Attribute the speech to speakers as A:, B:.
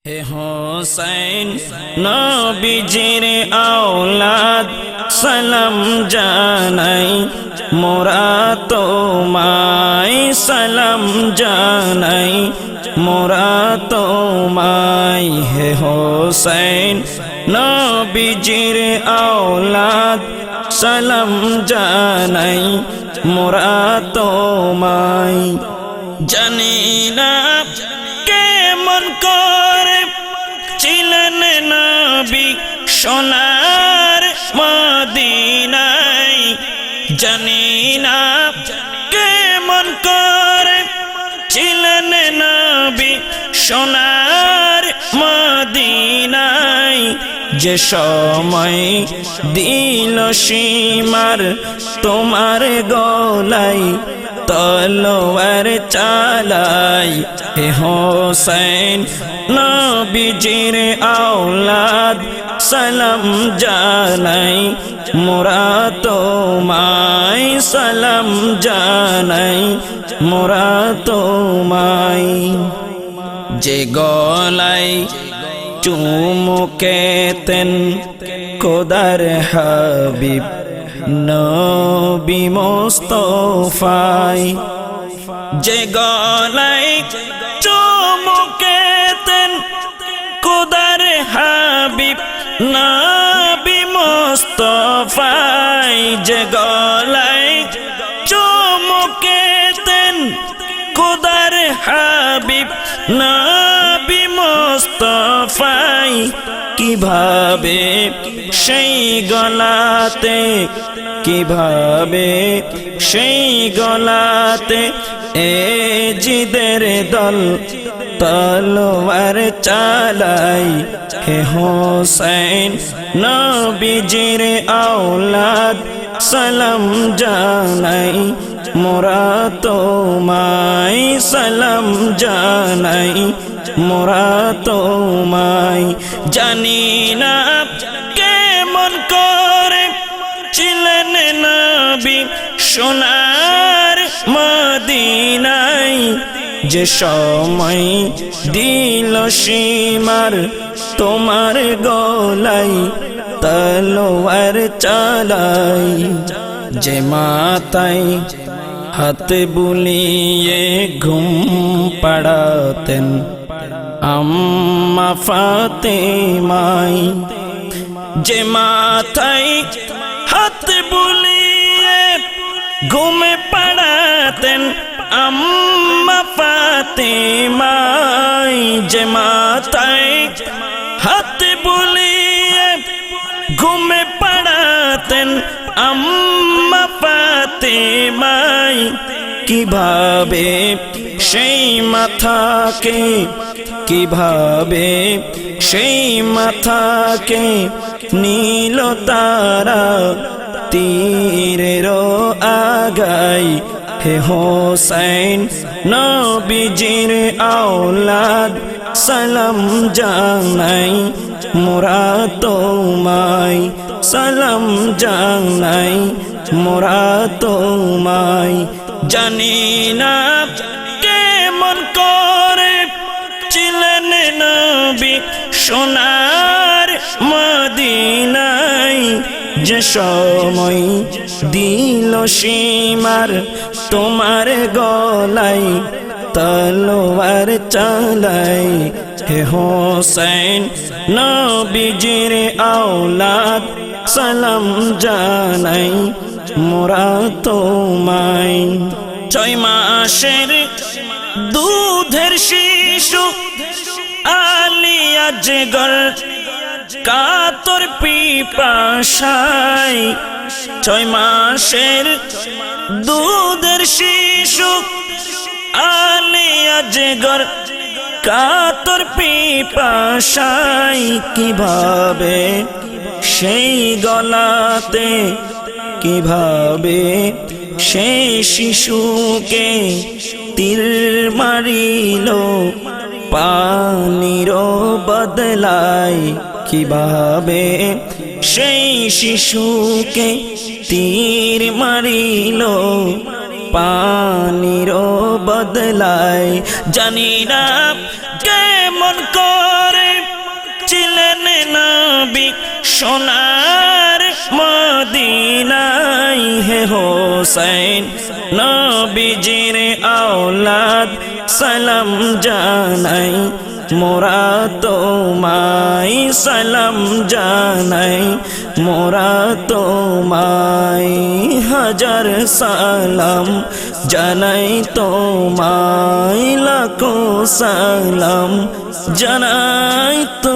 A: হে হোসেন নবীজির আওলাদ সালাম জানাই মোরা তোমায় সালাম জানাই মোরা তোমায় হে হোসেন নবীজির আওলাদ সালাম জানাই মোরা তোমায় জানি না কেমন করে ছিলেন নবী সোনার মদিনায় জানি না কেমন করে ছিলেন নবী সোনার মদিনায় যে সময় দিল সীমার তোমার গলায় তলোয়ার চালাই হে হোসেন নবীজির আওলাদ সালাম জানাই মোরা তোমায় সালাম জানাই মোরা তোমায় যে গলায় চুমুকেতেন খোদার হাবিব নবী মুস্তাফায় যে গলায় চুমুকেতেন খোদার হাবিব নবী মুস্তাফায় যে গলায় চুমুকেতেন খোদার হাবিব নবী মুস্তাফায় কিভাবে সেই গলাতে কিভাবে সেই গলাতে এ জিদের দল তলোয়ার চালাই হে হোসেন নবীজির আওলাদ সালাম জানাই মোরা তোমায় সালাম জানাই মোরা তোমায় জানি না কেমন করে ছিলেন নবী সোনার মদিনায় যে সময় দিল সীমার তোমার গলায় তলোয়ার চালাই যে মাথায় হাত বুলিয়ে ঘুম পাড়াতেন আম্মা ফাতেমায় যে মাথায় হাত বুলিয়ে ঘুমে পাড়াতেন আম্মা ফাতেমায় যে মাথায় হাত বুলিয়ে ঘুমে পাড়াতেন আম্মা ফাতেমায় কিভাবে সেই মাথাকে কিভাবে সেই মাথাকে নীল তারা তীরের আগায় হে হোসেন নবীজির আওলাদ সালাম জানাই মোরা তোমায় সালাম জানাই মোরা তোমায় জানি না কেমন করে ছিলেন নবী সোনার মদিনায় যে সময় দিল সীমার তোমার গলায় তলোয়ার চালাই হে হোসেন নবীজির আওলাদ সালাম জানাই মোরা তোমায় 6 মাসের দুধের শিশু আলিয়া জিগর কাতর পিপাসায় 6 মাসের দুধের শিশু আলিয়া জিগর কাতর পিপাসায় কিভাবে সেই গলাতে কিভাবে সেই শিশুকে তীর মারিল পানির বদলায় কিভাবে সেই শিশুকে তীর মারিল পানির বদলায় জানি না কেমন করে ছিলেন নবী সোনার মদিনায় হে হোসেন নবীজির আওলাদ সালাম জানাই মোরা তোমায় সালাম জানাই মোরা তোমায় হাজার সালাম জানাই তোমায় লাখো সালাম জানাই তো